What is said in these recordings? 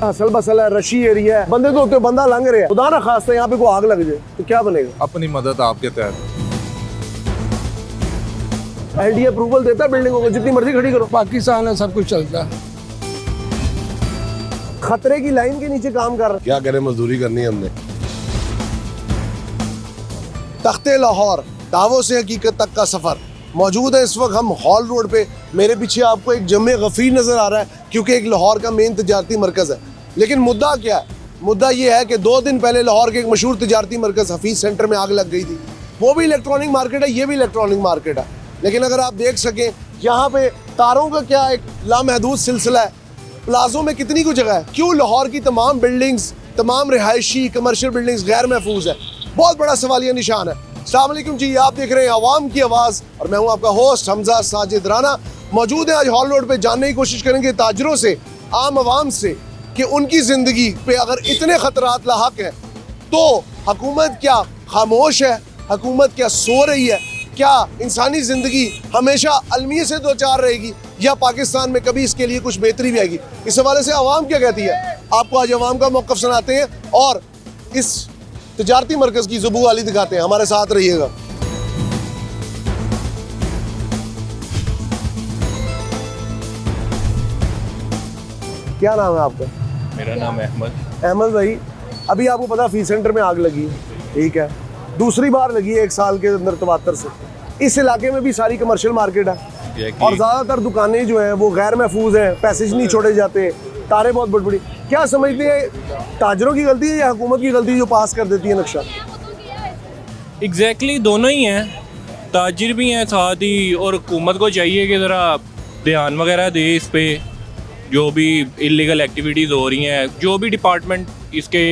Hustle bustle है, रशी area है, बंदे तो होते बंदा लंघ रहे हैं, खुदा ना खास्ता यहाँ पे कोई आग लग जाए तो क्या बनेगा? अपनी मदद आपके तहत LD अप्रूवल देता है बिल्डिंगों को, जितनी मर्जी खड़ी करो। पाकिस्तान है, सब कुछ चलता है। खतरे की लाइन के नीचे काम कर रहे हैं। क्या करें, मजदूरी करनी है हमने। तख्ते लाहौर, दावों से हकीकत तक का सफर मौजूद है। इस वक्त हम हॉल रोड पे, मेरे पीछे आपको एक जमे गफीर नजर आ रहा है क्योंकि एक लाहौर का मेन तजारती मरकज है। लेकिन मुद्दा क्या है? मुद्दा ये है कि 2 दिन पहले लाहौर के एक मशहूर तजारती मरकज हफीज सेंटर में आग लग गई थी। वो भी इलेक्ट्रॉनिक मार्केट है, ये भी इलेक्ट्रॉनिक मार्केट है। लेकिन अगर आप देख सकें यहाँ पे तारों का क्या एक लामहदूद सिलसिला है, प्लाजों में कितनी कुछ जगह है। क्यों लाहौर की तमाम बिल्डिंग्स, तमाम रिहायशी कमर्शियल बिल्डिंग्स गैर महफूज है? बहुत बड़ा सवालिया निशान है। अस्सलाम वालेकुम जी, आप देख रहे हैं अवाम की आवाज़ और मैं हूं आपका होस्ट हमजा साजिद राना। मौजूद है आज हॉल रोड पे, जानने की कोशिश करेंगे ताजरों से, आम आवाम से कि उनकी ज़िंदगी पे अगर इतने ख़तरात लाहक हैं तो हुकूमत क्या खामोश है, हुकूमत क्या सो रही है? क्या इंसानी ज़िंदगी हमेशा अलमिये से दो चार रहेगी या पाकिस्तान में कभी इसके लिए कुछ बेहतरी भी आएगी? इस हवाले से आवाम क्या कहती है, आपको आज आवाम का मौक़िफ़ सुनाते हैं और इस तजारती मरकज़ की ज़ुबू वाली दिखाते हैं। हमारे साथ रहिएगा। क्या नाम है आपका? मेरा नाम अहमद। अहमद भाई, अभी आपको पता फीस सेंटर में आग लगी है, ठीक है, दूसरी बार लगी है 1 साल के अंदर तवातर से। इस इलाके में भी सारी कमर्शियल मार्केट है और ज़्यादातर दुकानें जो हैं वो गैर महफूज हैं, पैसेज नहीं छोड़े जाते, तारें बहुत बड़ी बड़ी। क्या समझते हैं, ताजरों की गलती है या हुकूमत की गलती जो पास कर देती है नक्शा? एग्जैक्टली दोनों ही हैं, ताजिर भी हैं साथ ही, और हुकूमत को चाहिए कि ज़रा ध्यान वगैरह दे इस पे। जो भी इलीगल एक्टिविटीज़ हो रही हैं, जो भी डिपार्टमेंट इसके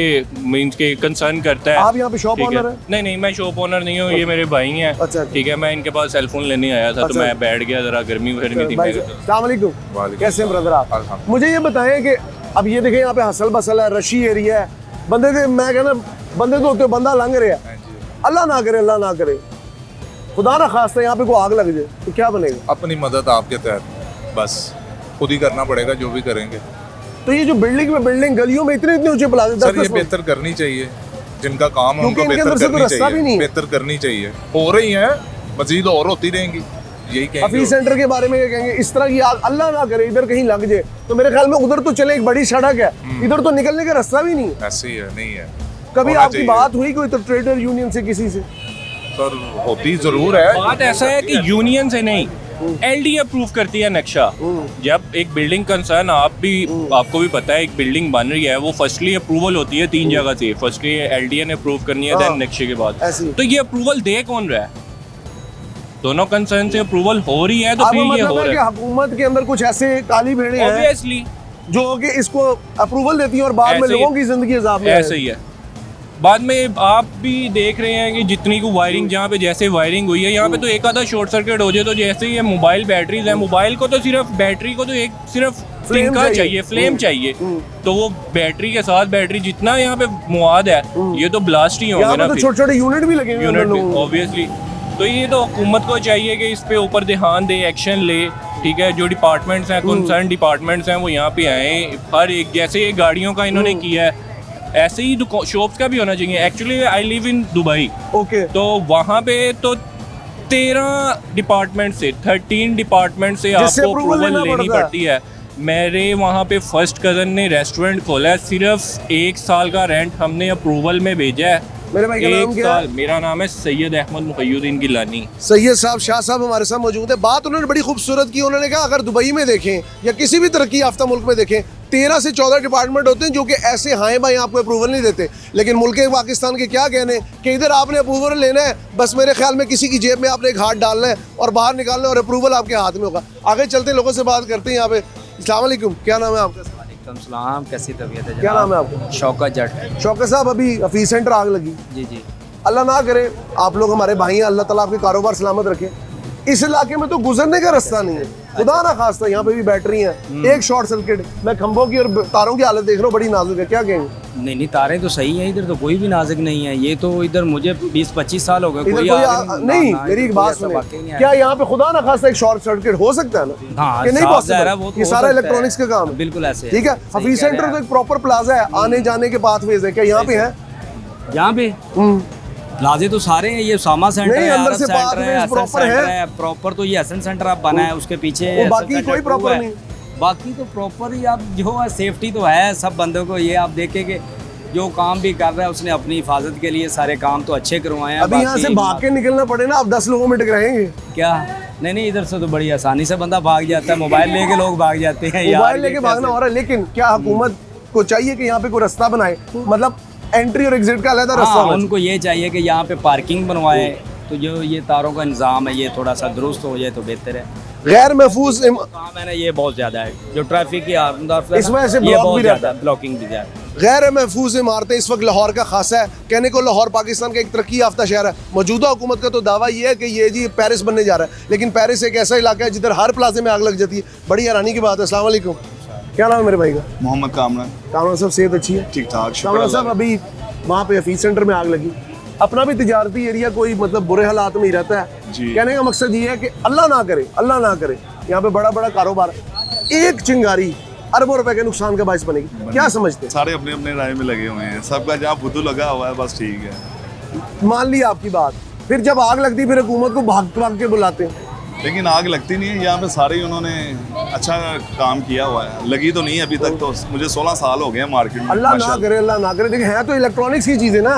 मींस के कंसर्न करता है। आप यहाँ पे शॉप ओनर है? नहीं, मैं शॉप ओनर नहीं हूँ, ये मेरे भाई हैं। अच्छा, ठीक है, मैं इनके पास सेलफोन लेने आया था तो मैं बैठ गया, ज़रा गर्मी थी। अस्सलाम वालेकुम, कैसे हैं ब्रदर आप? मुझे ये बताएं कि अब ये देखें यहाँ पे हसल बसल है, रशी एरिया है, बंदे थे, मैं कहना बंदे तो होते बंदा लंघ रहे हैं, अल्लाह ना करे, अल्लाह ना करे, खुदा ना खास्ता यहाँ पे कोई आग लग जाए तो क्या बनेगा? अपनी मदद आपके तहत बस खुद ही करना पड़ेगा, जो भी करेंगे। तो ये जो बिल्डिंग गलियों में इतने उच्चे प्लाजे, सर ये बेहतर करनी चाहिए, जिनका काम है उनको बेहतर करनी चाहिए, बेहतर करनी चाहिए। हो रही है, मजीद और होती रहेंगी, यही कहेंगे। हफीज सेंटर के बारे में ये कहेंगे, इस तरह की आग अल्लाह ना करे इधर कहीं लग जाए तो मेरे ख्याल में उधर तो चले, एक बड़ी सड़क है, इधर तो निकलने का रास्ता भी नहीं है। ऐसे ही है, नहीं है। कभी आपकी बात हुई कोई तो ट्रेडर यूनियन से, किसी से? सर होती जरूर है, बात ऐसा है कि यूनियन से नहीं, LD अप्रूव करती है नक्शा। जब एक बिल्डिंग कंसर्न, आपको भी पता है, एक बिल्डिंग बन रही है, वो फर्स्टली अप्रूवल होती है 3 जगह से। फर्स्टली LD ने अप्रूव करनी है, देन नक्शे के बाद। तो ये अप्रूवल दे कौन रहा है? दोनों कंसर्न से अप्रूवल हो रही है तो फिर ये हो रहा है। हुकूमत के अंदर कुछ ऐसे काली भेड़ें हैं ऑब्वियसली जो कि इसको अप्रूवल देती हैं और बाद में लोगों की जिंदगी अजाब में। ऐसे ही है। बाद में आप भी देख रहे हैं कि जितनी को वायरिंग, जहाँ पे जैसे वायरिंग हुई है, यहाँ पे तो एक आधा शॉर्ट सर्किट हो जाए तो जैसे ये मोबाइल बैटरीज है, मोबाइल को तो सिर्फ बैटरी को तो एक सिर्फ तिनका चाहिए, फ्लेम चाहिए, तो वो बैटरी के साथ बैटरी जितना यहाँ पे मुआद है, ये तो ब्लास्ट ही होंगे ना। छोटे छोटे यूनिट भी लगे, यूनिट ऑब्वियसली। तो ये तो हुकूमत को चाहिए कि इस पे ऊपर ध्यान दे, एक्शन ले। ठीक है, जो डिपार्टमेंट्स हैं, कंसर्न डिपार्टमेंट्स हैं, वो यहाँ पे आए। हर एक, जैसे ये गाड़ियों का इन्होंने किया है, ऐसे ही शॉप्स का भी होना चाहिए। Actually I live in Dubai, okay, तो वहाँ पे तो 13 डिपार्टमेंट से, 13 डिपार्टमेंट से आपको अप्रूवल लेनी पड़ती है। मेरे वहाँ पे फर्स्ट कज़न ने रेस्टोरेंट खोला है, सिर्फ 1 साल का रेंट हमने अप्रूवल में भेजा है। मेरे भाई का नाम क्या है? मेरा नाम है सैयद अहमद मुक़य्यिदीन गिलानी। सैयद साहब, शाह साहब हमारे साथ मौजूद है। बात उन्होंने बड़ी खूबसूरत की। उन्होंने कहा अगर दुबई में देखें या किसी भी तरक्की याफ्ता मुल्क में देखें, 13 से 14 डिपार्टमेंट होते हैं जो कि ऐसे हाय भाई आपको अप्रूवल नहीं देते। लेकिन मुल्क पाकिस्तान के क्या कहने कि इधर आपने अप्रूवल लेना है, बस मेरे ख्याल में किसी की जेब में आपने एक हाथ डालना है और बाहर निकालना है और अप्रूवल आपके हाथ में होगा। आगे चलते लोगों से बात करते हैं यहाँ पे। अस्सलाम वालेकुम, क्या नाम है आपका? सलाम, कैसी तबीयत है? क्या नाम है आपका? शौकत जट। शौकत साहब, अभी हफीज सेंटर आग लगी। जी। अल्लाह ना करे, आप लोग हमारे भाई हैं, अल्लाह ताला आपके कारोबार सलामत रखे। इस इलाके में तो गुजरने का रास्ता नहीं है, खुदा ना खास्ता यहाँ पे भी बैटरी है, एक शॉर्ट सर्किट, मैं खंभों की और तारों की हालत देख रहा हूँ, बड़ी नाजुक है, क्या कहेंगे? नहीं तारें तो सही हैं, इधर तो कोई भी नाजुक नहीं है। ये तो इधर मुझे 20-25 साल हो गए, इधर कोई नहीं, मेरी एक बात सुने, क्या यहाँ पे खुदा ना खास्ता एक शॉर्ट सर्किट हो सकता है ना? हाँ, कि नहीं साफ possible? ज़ाहिर है, वो तो ये हो सारा सकता है। इलेक्ट्रॉनिक्स का काम है। बिल्कुल ऐसे ठीक है, सही हफीज कह रहे सेंटर हैं तो एक प्रॉपर प्लाजा है, आने जाने के पाथवेज है, क्या यहाँ पे है? आप। यहाँ पे प्लाजे तो सारे हैं, ये सामा सेंटर नहीं, है, अंदर आरफ से सेंटर pathways है, proper सेंटर है। है, प्रॉपर तो ये एसन सेंटर आप बना है, उसके पीछे वो एसन बाकी सेंटर कोई टू proper है। नहीं। बाकी तो प्रॉपर ही आप जो है, सेफ्टी तो है सब बंदों को। ये आप देखें कि जो काम भी कर रहा है उसने अपनी हिफाजत के लिए सारे काम तो अच्छे करवाए हैं। अभी यहाँ से बाकी भाग के निकलना पड़े ना, आप 10 लोगों में टकराएंगे। क्या नहीं इधर से तो बड़ी आसानी से बंदा भाग जाता है, मोबाइल लेके लोग भाग जाते हैं यार, मोबाइल ये लेके भागना हो रहा है, लेकिन क्या हुकूमत को चाहिए कि यहाँ पे कोई रास्ता बनाए, मतलब एंट्री और एग्जिट का अलग रास्ता हाँ, होना उनको ये चाहिए कि यहाँ पे पार्किंग बनवाए, तो जो ये तारों का निज़ाम है ये थोड़ा सा दुरुस्त हो जाए तो बेहतर है। चाहिए। गैर महफूज काम है ना ये बहुत ज़्यादा है, जो ट्रैफिक की आमदाफत है इस वजह से ये ब्लॉक बहुत भी रहता ज़्यादा ब्लॉकिंग भी ज़्यादा। गैर महफूज इमारतें इस वक्त लाहौर का खासा है। कहने को लाहौर पाकिस्तान का एक तरक्की याफ्ता शहर है। मौजूदा हुकूमत का तो दावा ये है कि ये जी पेरिस बनने जा रहा है, लेकिन पेरिस एक ऐसा इलाका है जिधर हर प्लाजे में आग लग जाती है। बड़ी हैरानी की बात है। अस्सलाम वालेकुम, क्या नाम है मेरे भाई का? मोहम्मद कामरान। कामरान साहब सेहत अच्छी है? ठीक ठाक, कामरान साहब अभी वहाँ पे हफीज सेंटर में आग लगी, अपना भी तिजारती एरिया कोई मतलब बुरे हालात में ही रहता है। जी। कहने का मकसद ये है कि अल्लाह ना करे यहाँ पे बड़ा बड़ा कारोबार, एक चिंगारी अरबों रुपए के नुकसान का बायस बनेगी, क्या समझते हैं? सारे अपने अपने राय में लगे हुए हैं, सबका जहाँ बुद्धू लगा हुआ है बस ठीक है। मान ली आपकी बात, फिर जब आग लगती फिर हुकूमत को भाग के बुलाते हैं। लेकिन आग लगती नहीं है यहाँ पे, सारे ही उन्होंने अच्छा काम किया हुआ है। लगी तो नहीं है अभी तक, तो मुझे 16 साल हो गए हैं मार्केट में। अल्लाह ना करे, लेकिन है तो इलेक्ट्रॉनिक्स की चीजें ना,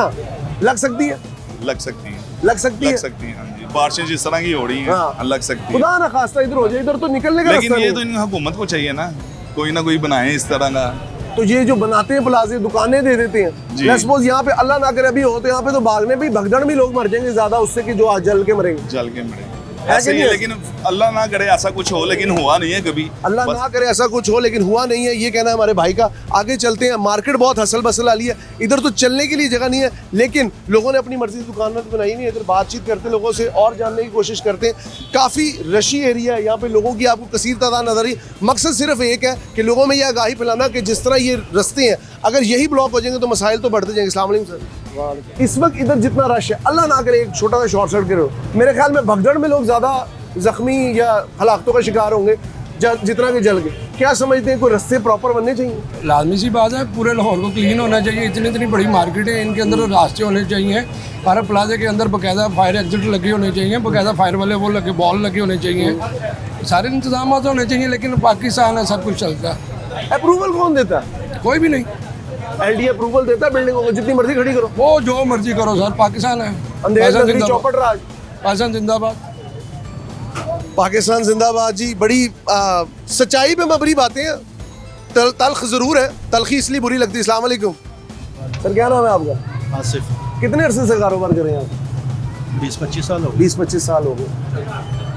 लग सकती है, लग सकती है, लग सकती है। हाँ जी, बारिशें जिस तरह की हो रही हैं हाँ। लग सकती है। खुदा ना खास्ता इधर हो जाए, इधर तो निकलने का लेकिन रास्ता ये नहीं तो है। इन हुकूमत को चाहिए ना, कोई ना कोई बनाए इस तरह का। तो ये जो बनाते हैं प्लाजे, दुकानें दे देते हैं, जी। लेट्स सपोज यहाँ पे अल्लाह ना करे अभी हो तो यहाँ पे तो भागने भी भगदड़ में लोग मर जाएंगे ज्यादा उससे कि जो आज जल के मरेंगे। जल के मरे है ऐसे कि ही नहीं? है, लेकिन अल्लाह ना करे ऐसा कुछ हो, लेकिन हुआ नहीं है कभी। अल्लाह बस ना करे ऐसा कुछ हो, लेकिन हुआ नहीं है, ये कहना है हमारे भाई का। आगे चलते हैं, मार्केट बहुत हसल बसल वाली है, इधर तो चलने के लिए जगह नहीं है, लेकिन लोगों ने अपनी मर्जी से दुकान तो बनाई नहीं है। इधर बातचीत करते लोगों से और जानने की कोशिश करते हैं। काफ़ी रशी एरिया है, यहाँ पे लोगों की आपको कसीर तादाद नजर आई। मकसद सिर्फ एक है कि लोगों में यह आगाही फैलाना कि जिस तरह ये रस्ते हैं, अगर यही ब्लॉक हो जाएंगे तो मसाइल तो बढ़ते जाएंगे। अस्सलाम वालेकुम सर। इस वक्त इधर जितना रश है, अल्लाह ना करे एक छोटा सा शॉर्ट सर्किट हो, मेरे ख्याल में भगदड़ में लोग ज़्यादा जख्मी या हलाकतों का शिकार होंगे जितना कि जल गए। क्या समझते हैं, कोई रास्ते प्रॉपर बनने चाहिए? लाजमी सी बात है, पूरे लाहौर को क्लीन होना चाहिए। इतनी इतनी बड़ी मार्केट है, इनके अंदर रास्ते होने चाहिए। हर प्लाजे के अंदर बाकायदा फायर एग्जिट लगे होने चाहिए, बाकायदा फायर वाले वो लगे बॉल लगे होने चाहिए, सारे इंतजाम होने चाहिए। लेकिन पाकिस्तान है, सब कुछ चलता है। अप्रूवल कौन देता है? कोई भी नहीं, LD अप्रूवल देता है बिल्डिंगों को, जितनी मर्जी खड़ी करो, वो जो मर्जी करो सर, पाकिस्तान है। अंधेर पाकिस्तान नगरी जिंदाबाद। चौपट राज। पाकिस्तान जिंदाबाद। पाकिस्तान जिंदाबाद जी। बड़ी सच्चाई पे मबनी बातें हैं, तल्ख ज़रूर है, तलखी इसलिए बुरी लगती है। अस्सलाम वालेकुम सर, क्या नाम है आपका? आसिफ। कितने अरसे से कारोबार कर रहे हैं आप? 20-25 साल हो गए। 20-25 साल हो गए।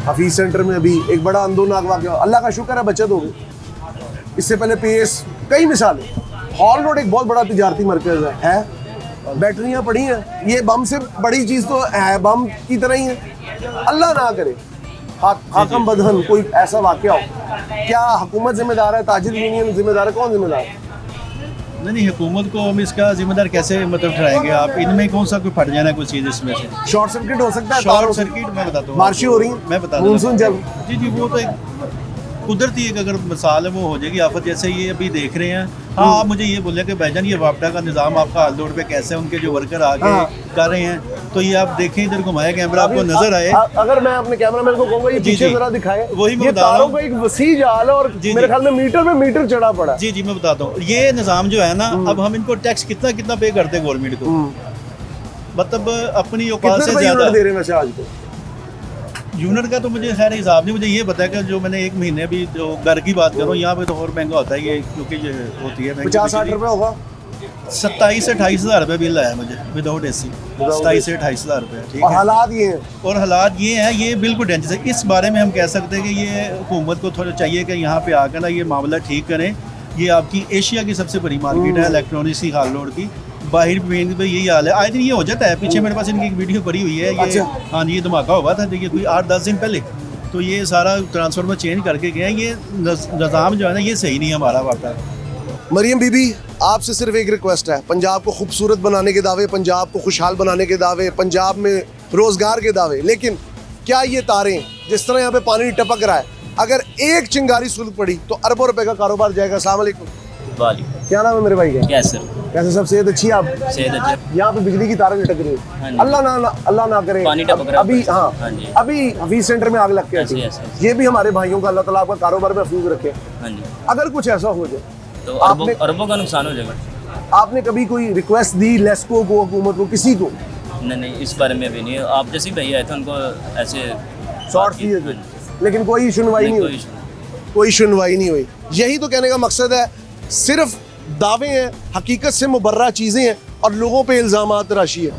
हफीज सेंटर में अभी एक बड़ा अंदोनाक वाक़या, अल्लाह का शुक्र है बचत हो गई। इससे पहले PS कई मिसालें। हॉल रोड एक बहुत बड़ा तिजारती मरकज़ है, बैटरियाँ पड़ी हैं, ये बम से बड़ी चीज़ तो है, बम की तरह ही है। अल्लाह ना करे हाकम बदहन कोई ऐसा वाक़या हो, क्या हुकूमत जिम्मेदार है, ताजिर यूनियन जिम्मेदार है, कौन जिम्मेदार है? नहीं, हुकूमत को हम इसका जिम्मेदार कैसे मतलब ठहराएंगे? आप इनमें कौन सा कोई फट जाना है कोई चीज़ इसमें से? शॉर्ट सर्किट हो सकता है, शॉर्ट सर्किट मैं बताता हूँ, बारिशें हो रही हैं, मैं बता मानसून चल। जी जी, वो तो एक कुदरती एक अगर मिसाल है, वो हो जाएगी आफत। जैसे ये अभी देख रहे हैं। हाँ, आप मुझे ये बोले कि भाईजान ये वापडा का निज़ाम आपका हाल रोड पे कैसे है, उनके जो वर्कर आगे कर रहे हैं, तो ये आप देखें, इधर घुमाया कैमरा आपको नजर आए। अगर मैं अपने कैमरामैन को कहूँगा ये जी, पीछे जी। जरा दिखाए, वही मैं ये बता रहा तारों हूँ। का एक वसी जाल है और जी, मेरे जी। ख्याल में मीटर पे मीटर चढ़ा पड़ा है। जी जी, मैं बताता हूँ। ये निज़ाम जो है ना, अब हम इनको टैक्स कितना कितना पे करते हैं गवर्नमेंट को, मतलब अपनी औकात कितने से रुपए ज़्यादा। यूनिट दे रहे हैं वैसे आज को? यूनिट का तो मुझे खैर हिसाब नहीं, मुझे ये पता है कि जो मैंने एक महीने अभी जो घर की बात करूँ, यहाँ पे तो और महंगा होता है ये, क्योंकि ये होती है 50-60 रुपए होगा। 27 से 28 हज़ार रुपये बिल आया मुझे विदाउट AC। 27 से 28 हज़ार रुपये, ठीक और है। हालात ये हैं, और हालात ये हैं, ये बिल्कुल डेंजर है। इस बारे में हम कह सकते हैं कि ये हुकूमत को थोड़ा चाहिए कि यहाँ पे आकर ना ये मामला ठीक करें। ये आपकी एशिया की सबसे बड़ी मार्केट है इलेक्ट्रॉनिक्स की, हाल रोड की। बाहर मेन पे यही हाल है, आए दिन ये हो जाता है। पीछे मेरे पास इनकी एक वीडियो पड़ी हुई है, ये अच्छा। हाँ, ये धमाका हुआ था, देखिए कोई 8-10 दिन पहले। तो ये सारा ट्रांसफार्मर चेंज करके गए हैं। ये निज़ाम जो है ना, ये सही नहीं है हमारा वापडा। मरियम बीबी, आपसे सिर्फ एक रिक्वेस्ट है। पंजाब को खूबसूरत बनाने के दावे, पंजाब को खुशहाल बनाने के दावे, पंजाब में रोज़गार के दावे, लेकिन क्या ये तारें जिस तरह यहाँ पे पानी टपक रहा है, अगर एक चिंगारी सुलग पड़ी तो अरबों रुपए का कारोबार जाएगा। अस्सलाम वालेकुम। वालेकुम। क्या नाम है मेरे भाई का? कैसर। कैसे सब सेहत अच्छी है आप? सेहत अच्छी। यहाँ पे बिजली की तारें लटक रही हाँ है, जी। अल्लाह ना करे पानी टपक रहा है अभी। ऊपर से। हाँ हाँ जी। अभी हफीज सेंटर में आग लग के आती है। ऐसे। ये भी हमारे भाइयों का, अल्लाह ताला आपका कारोबार महफूज रखे। हाँ जी। अगर कुछ ऐसा हो जाए तो आपने- अरबों का नुकसान हो जाएगा। आपने कभी कोई रिक्वेस्ट दी लेस्को को, हुकूमत को, किसी को? नहीं, इस बारे में भी नहीं। आप जैसे भैया आए थे उनको ऐसे शॉर्ट्स दिए थे, लेकिन कोई सुनवाई नहीं हुई। कोई सुनवाई नहीं हुई। यही तो कहने का मकसद है, सिर्फ दावे हैं, हकीकत से मुबर्रा चीज़ें हैं और लोगों पे इल्ज़ामात राशि है।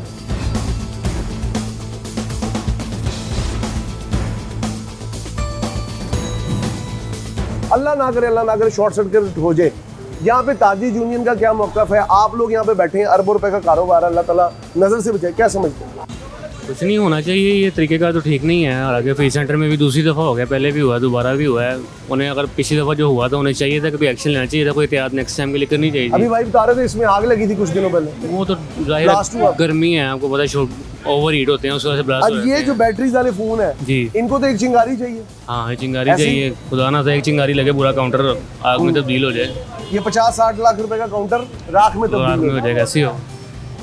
अल्लाह ना करे शॉर्ट सर्किट हो जाए। यहाँ पे ताजी यूनियन का क्या मौक़िफ़ है? आप लोग यहाँ पे बैठे हैं, अरबों रुपए का कारोबार, अल्लाह ताला नज़र से बचाए, क्या समझते हैं? कुछ नहीं होना चाहिए, ये तरीके का तो ठीक नहीं है। और आगे फीस सेंटर में भी दूसरी दफ़ा हो गया, पहले भी हुआ, दोबारा भी हुआ है। उन्हें अगर पिछली दफ़ा जो हुआ था उन्हें चाहिए था, कभी एक्शन लेना चाहिए था, कोई एहतियात नेक्स्ट टाइम के लिए करनी चाहिए अभी थी। भाई बता रहे थे इसमें आग लगी थी कुछ दिनों पहले। वो तो जाहिर Blast हुआ। है, गर्मी है, आपको पता है, ओवर हीट होते हैं, उस वजह से ब्लास्ट हो अब जाते ये हैं। जो बैटरीज वाले फ़ोन है, जी। इनको तो एक चिंगारी चाहिए। हाँ, चिंगारी ऐसी- चाहिए, खुदा ना एक चिंगारी लगे पूरा काउंटर आग में तब्दील हो जाए, ये 50-60 लाख रुपए का काउंटर राख में तो आग तब्दील में हो हो जाएगा। ऐसी हो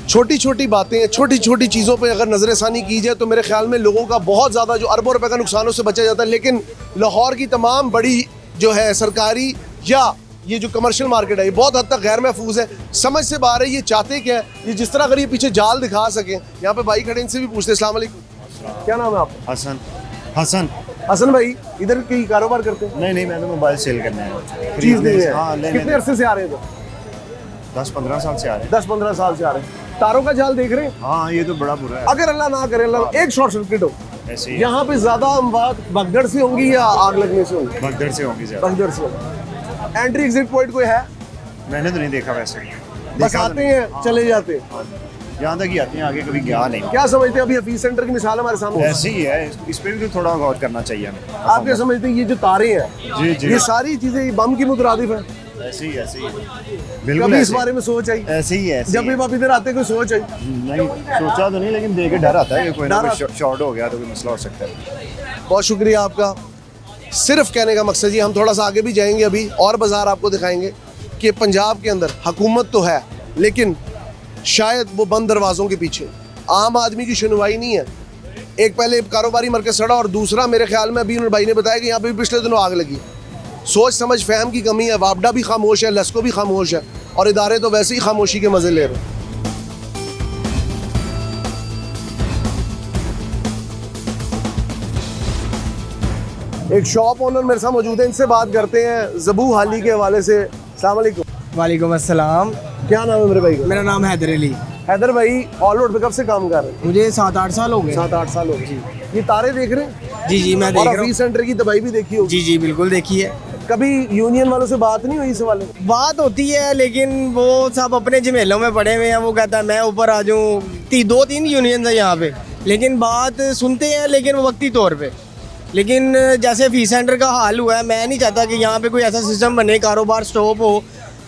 छोटी छोटी बातें, छोटी छोटी चीज़ों पे अगर नज़रसानी की जाए तो मेरे ख्याल में लोगों का बहुत ज़्यादा जो अरबों रुपए का नुकसानों से बचा जाता है। लेकिन लाहौर की तमाम बड़ी जो है सरकारी या ये जो कमर्शियल मार्केट है, ये बहुत हद तक गैर महफूज है, समझ से बाहर है। ये चाहते क्या है? ये जिस तरह अगर ये पीछे जाल दिखा सकें। यहाँ पे भाई खड़े, इनसे भी पूछते हैं। अस्सलाम वालेकुम, क्या नाम है आपका? हसन। हसन भाई, इधर की कारोबार करते हैं? नहीं, मैंने मोबाइल सेल करना है, चीज़ नहीं है। हाँ, लेने कितने अरसे से आ रहे हैं? 10-15 साल से आ रहे हैं। 10-15 साल से आ रहे हैं। तारों का जाल देख रहे हैं? हाँ, ये तो बड़ा बुरा है। अगर अल्लाह ना करे, अल्लाह एक शॉर्ट सर्किट हो, ऐसे ही यहाँ पे ज्यादा अमवात भगदड़ से होंगी या आग लगने से होंगी? भगदड़ से होंगी ज़्यादा। भगदड़ से होंगी। एंट्री एग्जिट पॉइंट कोई है? मैंने तो नहीं देखा वैसे। बस देखा तो आते नहीं। हैं चले जाते हैं। यहाँ तक ही आते हैं, आगे कभी गया नहीं। क्या समझते हैं? अभी हफीज सेंटर की मिसाल हमारे सामने ऐसे ही है, इस पे भी तो थोड़ा गौर करना चाहिए हमें। आप क्या समझते हैं? ये जो तारे हैं, जी जी, ये सारी चीजें बम की मुतरादिफ है। ऐसे ही बिल्कुल कभी इस ऐसे ही। बारे में सोच आई? ऐसे ही है, ऐसे जब ही भी है। आप इधर आते कोई सोच आई? नहीं सोचा तो नहीं, लेकिन देख के डर आता है कि कोई ना डर कोई शॉर्ट हो गया तो कोई मसला हो सकता है। बहुत शुक्रिया आपका। सिर्फ कहने का मकसद ये, हम थोड़ा सा आगे भी जाएंगे अभी और बाजार आपको दिखाएंगे कि पंजाब के अंदर हुकूमत तो है, लेकिन शायद वो बंद दरवाज़ों के पीछे आम आदमी की सुनवाई नहीं है। एक पहले कारोबारी मरकज सड़ा और दूसरा मेरे ख्याल में अभी उन भाई ने बताया कि यहाँ पे भी पिछले दिनों आग लगी। सोच समझ फहम की कमी है। वापडा भी खामोश है, लेस्को भी खामोश है और इदारे तो वैसे ही खामोशी के मज़े ले रहे हैं। एक शॉप ओनर मेरे साथ मौजूद है, इनसे बात करते हैं ज़बू हाली के हवाले से। अस्सलाम वालेकुम। वालेकुम अस्सलाम। क्या नाम है मेरे भाई का? मेरा नाम हैदर अली। हैदर भाई, ऑल रोड पे कब से काम कर रहे हैं? मुझे 7-8 साल हो गए। 7-8 साल हो गए। ये तारे देख रहे हैं? जी मैं देख और रहा हूँ। हफीज सेंटर की दवाई भी देखी होगी? जी बिल्कुल देखी है। कभी यूनियन वालों से बात नहीं हुई इस वाले? बात होती है, लेकिन वो सब अपने झमेलों में पड़े हुए हैं। वो कहता है मैं ऊपर आ जाऊँ। 2-3 यूनियन है यहाँ पे, लेकिन बात सुनते हैं, लेकिन वो वक्ती तौर पे। लेकिन जैसे फीस सेंटर का हाल हुआ है, मैं नहीं चाहता कि यहाँ पे कोई ऐसा सिस्टम बने, कारोबार स्टॉप हो,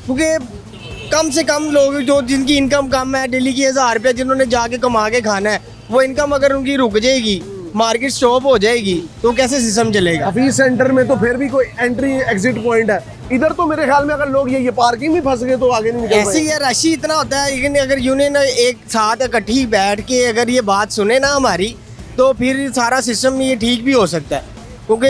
क्योंकि कम से कम लोग जो जिनकी इनकम कम है, डेली की 1000 रुपया जिन्होंने जाके कमा के खाना है, वो इनकम अगर उनकी रुक जाएगी, मार्केट स्टॉप हो जाएगी, तो कैसे सिस्टम चलेगा? हफीज सेंटर में तो फिर भी कोई एंट्री एग्जिट पॉइंट है। इधर तो मेरे ख्याल में अगर लोग ये पार्किंग में फंस गए तो आगे नहीं निकल ऐसे ही है, रश ही इतना होता है। लेकिन अगर यूनियन एक साथ इकट्ठी बैठ के अगर ये बात सुने ना हमारी, तो फिर सारा सिस्टम ये ठीक भी हो सकता है। क्योंकि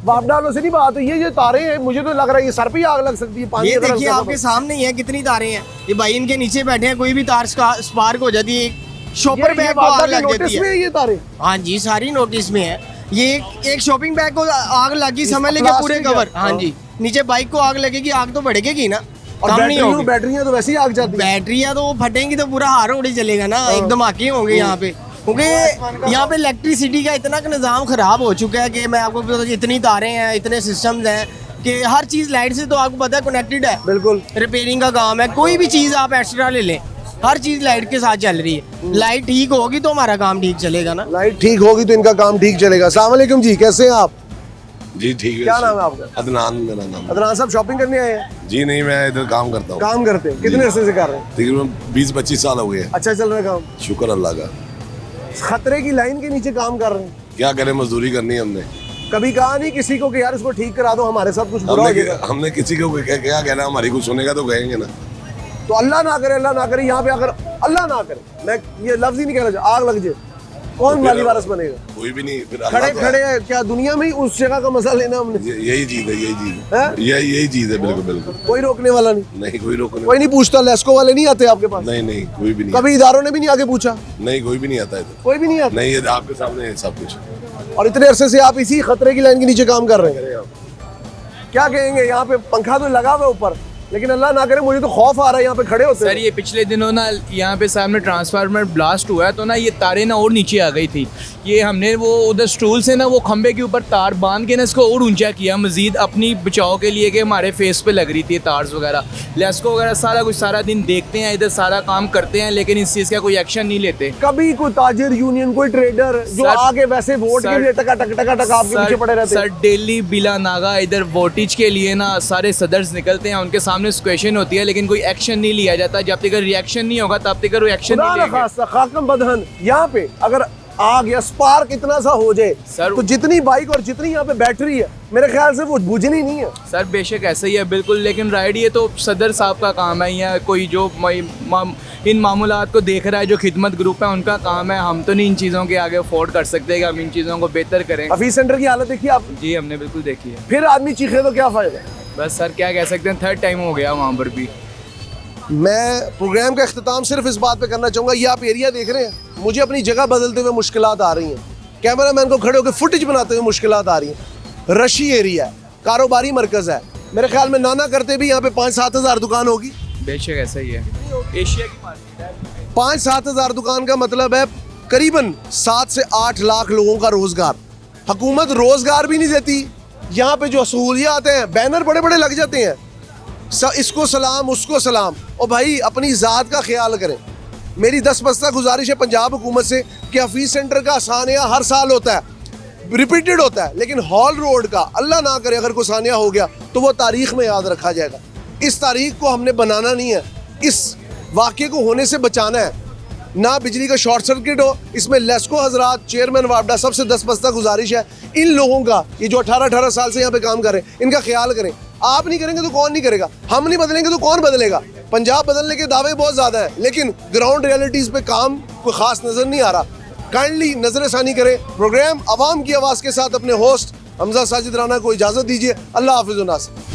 वापडा वालों से नहीं बात हुई है। ये तारे हैं, मुझे तो लग रहा है ये सर पे ही आग लग सकती है। पानी ये अगर देखिए हल्का आपके सामने ही है कितनी तारें हैं। ये भाई इनके नीचे बैठे हैं, कोई भी तार स्पार्क हो जाती है, शॉपर बैग को आग लग जाती है। ये तारे, हाँ जी, सारी नोटिस में है। ये एक शॉपिंग बैग को आग लगी, समझ लेके पूरे कवर। हाँ जी, नीचे बाइक को आग लगेगी, आग तो बढ़ेगी ना, कम नहीं होगी। बैटरियां तो वैसे ही आग जाती है। बैटरियां तो फटेंगी तो पूरा हार उड़ी चलेगा ना, एक धमाके होंगे यहाँ पे। क्योंकि यहाँ पे इलेक्ट्रिसिटी का इतना निज़ाम ख़राब हो चुका है कि मैं आपको बता दूं, इतनी तारें हैं, इतने सिस्टम्स हैं कि हर चीज़ लाइट से तो आपको पता है कनेक्टेड है। बिल्कुल। रिपेयरिंग का काम है, कोई भी चीज़ आप एक्स्ट्रा ले लें, हर चीज़ लाइट के साथ चल रही है। लाइट ठीक होगी तो हमारा काम ठीक चलेगा ना। लाइट ठीक होगी तो इनका काम ठीक चलेगा। अस्सलाम वालेकुम जी, कैसे हैं आप? जी ठीक है। क्या नाम है आपका? अदनान मेरा नाम। अदनान साहब शॉपिंग करने आए हैं? जी नहीं, मैं इधर काम करता हूँ। काम करते हैं? कितने अरसे से कर रहे हैं? तकरीबन 20-25 साल हो गए हैं। अच्छा चल रहा है काम? शुक्र अल्लाह का। खतरे की लाइन के नीचे काम कर रहे हैं। क्या करें, मजदूरी करनी है हमने। कभी कहा नहीं किसी को कि यार इसको ठीक करा दो, हमारे साथ कुछ बुरा हो जाएगा? हमने किसी को क्या कहना, हमारी कुछ सुनेगा तो कहेंगे ना। तो अल्लाह ना करे, अल्लाह ना करे, यहाँ पे अगर अल्लाह ना करे, मैं ये लफ्ज ही नहीं कहना चाहता, आग लग जाए, कौन वाली वारस बनेगा? कोई भी नहीं। फिर खड़े खड़े है क्या दुनिया में ही उस जगह का मजा लेना हमने? यही चीज है, यही चीज है। बिल्कुल बिल्कुल। कोई रोकने वाला नहीं? नहीं, कोई रोकने कोई नहीं पूछता? लेस्को वाले नहीं आते आपके पास? नहीं, कोई भी नहीं। कभी इदारों ने भी नहीं आगे पूछा? नहीं, कोई भी नहीं आता इधर। कोई भी नहीं आता? नहीं, ये आपके सामने है सब कुछ। और इतने अरसे से आप इसी खतरे की लाइन के नीचे काम कर रहे हैं, क्या कहेंगे? यहाँ पे पंखा तो लगा हुआ है ऊपर, लेकिन अल्लाह ना करे मुझे तो खौफ आ रहा है यहाँ पे खड़े होते सर। ये पिछले दिनों ना यहाँ पे सामने ट्रांसफार्मर ब्लास्ट हुआ है, तो ना ये तारें ना और नीचे आ गई थी। ये हमने वो उधर स्टूल से ना वो खंबे के ऊपर तार बांध के ना इसको और ऊंचा किया मजीद अपनी बचाव के लिए, कि हमारे फेस पे लग रही थी तार्स वगैरह। लेस्को वगैरह सारा कुछ सारा दिन देखते हैं, इधर सारा काम करते हैं, लेकिन इस चीज़ का कोई एक्शन नहीं लेते। कभी कोई ताजिर यूनियन, कोई ट्रेडर जो आगे वैसे वोट के लिए टका टक आपके पीछे पड़े रहते हैं? सर डेली बिला नागा इधर वोटेज के लिए ना सारे सदर्स निकलते हैं, उनके सामने सिचुएशन होती है, लेकिन कोई एक्शन नहीं लिया जाता। जब तक रिएक्शन नहीं होगा तब तक कोई एक्शन नहीं लेंगे। खाकम बदहन यहाँ पे अगर आग या स्पार्क इतना सा हो जाए सर, तो जितनी बाइक और जितनी यहाँ पे बैटरी है मेरे ख्याल से वो बुझनी नहीं है। सर बेशक ऐसा ही है बिल्कुल, लेकिन राइड ये तो सदर साहब का काम है, या कोई जो इन मामूलात को देख रहा है, जो खिदमत ग्रुप है उनका काम है। हम तो नहीं इन चीज़ों के आगे अफोर्ड कर सकते कि हम इन चीज़ों को बेहतर करें। हफीज सेंटर की हालत देखी आप? जी हमने बिल्कुल देखी है। फिर आदमी चीखे तो क्या फ़ायदा? बस सर क्या कह सकते हैं, 3rd टाइम हो गया वहाँ पर भी। मैं प्रोग्राम का अख्ताम सिर्फ इस बात पे करना चाहूँगा, ये आप एरिया देख रहे हैं, मुझे अपनी जगह बदलते हुए मुश्किलात आ रही हैं। कैमरा मैन को खड़े होकर फुटेज बनाते हुए मुश्किलात आ रही हैं। रशी एरिया है, कारोबारी मरकज़ है, मेरे ख्याल में नाना करते भी यहाँ पे 5-7 हज़ार दुकान होगी। बेशक ऐसा ही है, एशिया की मार्केट है। 5-7 हज़ार दुकान का मतलब है करीबन 7 से 8 लाख लोगों का रोज़गार। हुकूमत रोज़गार भी नहीं देती। यहाँ पे जो सहूलियात हैं, बैनर बड़े बड़े लग जाते हैं, इसको सलाम उसको सलाम। और भाई अपनी ज़ात का ख्याल करें। मेरी 10 बस्ता गुजारिश है पंजाब हुकूमत से कि हफीज़ सेंटर का सानिया हर साल होता है, रिपीटेड होता है, लेकिन हॉल रोड का अल्लाह ना करे अगर कोई सानिया हो गया तो वो तारीख़ में याद रखा जाएगा। इस तारीख़ को हमने बनाना नहीं है, इस वाक़े को होने से बचाना है। ना बिजली का शॉर्ट सर्किट हो। इसमें लेस्को हजरात, चेयरमैन वापडा, सबसे 10 बस्ता गुजारिश है इन लोगों का, ये जो 18-18 साल से यहाँ पे काम कर रहे हैं, इनका ख्याल करें। आप नहीं करेंगे तो कौन नहीं करेगा? हम नहीं बदलेंगे तो कौन बदलेगा? पंजाब बदलने के दावे बहुत ज़्यादा हैं, लेकिन ग्राउंड रियलिटीज़ पे काम कोई ख़ास नज़र नहीं आ रहा। काइंडली नज़रसानी करें। प्रोग्राम आवाम की आवाज़ के साथ अपने होस्ट हमजा साजिद राना को इजाज़त दीजिए। अल्लाह हाफ़िज़।